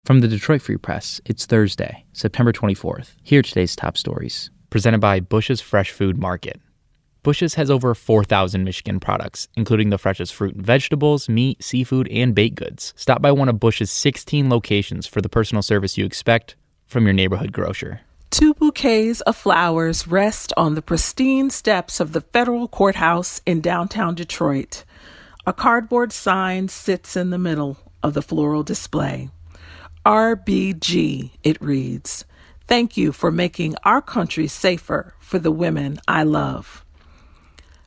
From the Detroit Free Press, it's Thursday, September 24th. Here are today's top stories. Presented by Bush's Fresh Food Market. Bush's has over 4,000 Michigan products, including the freshest fruit and vegetables, meat, seafood, and baked goods. Stop by one of Bush's 16 locations for the personal service you expect from your neighborhood grocer. 2 bouquets of flowers rest on the pristine steps of the federal courthouse in downtown Detroit. A cardboard sign sits in the middle of the floral display. RBG, it reads, "Thank you for making our country safer for the women I love."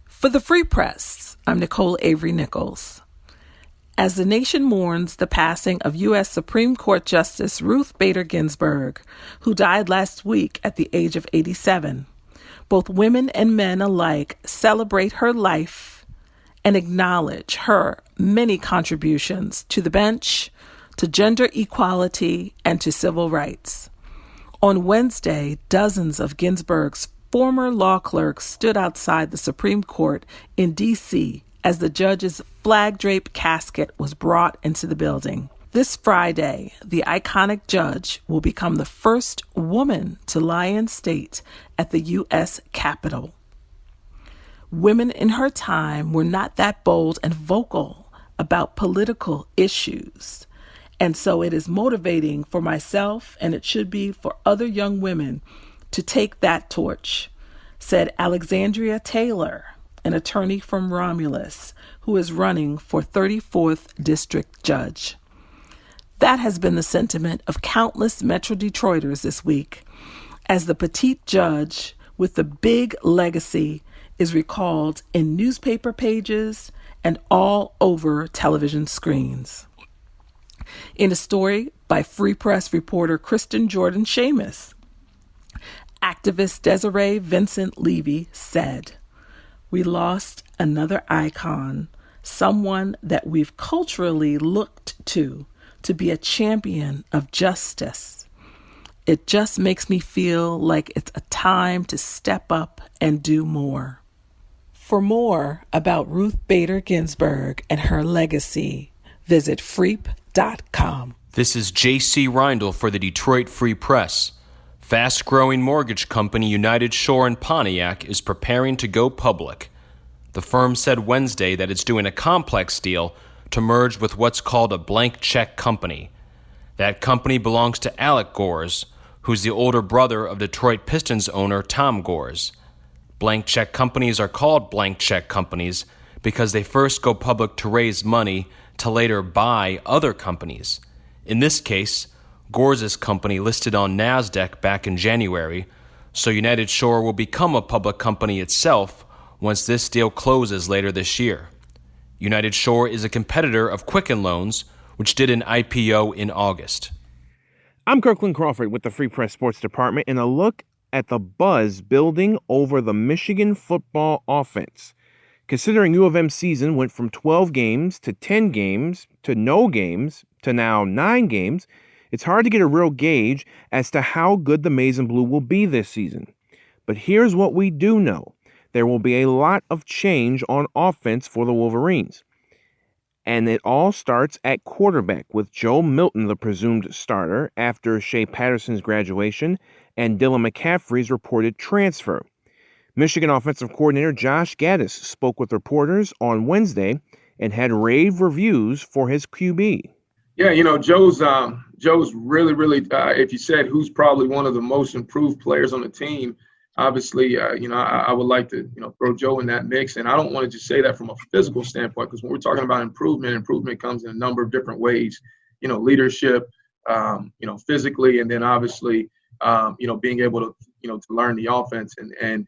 For the Free Press, I'm Nicole Avery Nichols. As the nation mourns the passing of U.S. Supreme Court Justice Ruth Bader Ginsburg, who died last week at the age of 87, both women and men alike celebrate her life and acknowledge her many contributions to the bench, to gender equality, and to civil rights. On Wednesday, dozens of Ginsburg's former law clerks stood outside the Supreme Court in D.C. as the judge's flag-draped casket was brought into the building. This Friday, the iconic judge will become the first woman to lie in state at the U.S. Capitol. Women in her time were not that bold and vocal about political issues. And so it is motivating for myself, and it should be for other young women, to take that torch, said Alexandria Taylor, an attorney from Romulus, who is running for 34th District Judge. That has been the sentiment of countless Metro Detroiters this week, as the petite judge with the big legacy is recalled in newspaper pages and all over television screens. In a story by Free Press reporter Kristen Jordan Seamus, activist Desiree Vincent Levy said, "We lost another icon, someone that we've culturally looked to be a champion of justice. It just makes me feel like it's a time to step up and do more." For more about Ruth Bader Ginsburg and her legacy, visit freep.com. This is J.C. Reindl for the Detroit Free Press. Fast-growing mortgage company United Shore in Pontiac is preparing to go public. The firm said Wednesday that it's doing a complex deal to merge with what's called a blank check company. That company belongs to Alec Gores, who's the older brother of Detroit Pistons owner Tom Gores. Blank check companies are called blank check companies because they first go public to raise money to later buy other companies. In this case, Gores' company listed on Nasdaq back in January, so United Shore will become a public company itself once this deal closes later this year. United Shore is a competitor of Quicken Loans, which did an IPO in August. I'm Kirkland Crawford with the Free Press Sports Department, and a look at the buzz building over the Michigan football offense. Considering U of M's season went from 12 games to 10 games to no games to now 9 games, it's hard to get a real gauge as to how good the Maize and Blue will be this season. But here's what we do know. There will be a lot of change on offense for the Wolverines. And it all starts at quarterback with Joe Milton, the presumed starter, after Shea Patterson's graduation and Dylan McCaffrey's reported transfer. Michigan offensive coordinator Josh Gaddis spoke with reporters on Wednesday and had rave reviews for his QB. Yeah, Joe's really, if you said who's probably one of the most improved players on the team, obviously, I would like to, throw Joe in that mix. And I don't want to just say that from a physical standpoint, because when we're talking about improvement comes in a number of different ways, leadership, physically, and then obviously, being able to, to learn the offense. And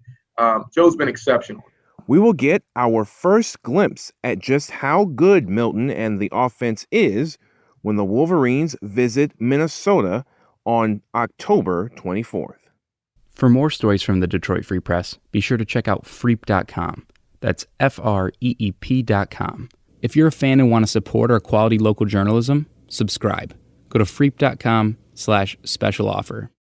Joe's been exceptional. We will get our first glimpse at just how good Milton and the offense is when the Wolverines visit Minnesota on October 24th. For more stories from the Detroit Free Press, be sure to check out freep.com. That's FREEP.com. If you're a fan and want to support our quality local journalism, subscribe. Go to freep.com/special offer.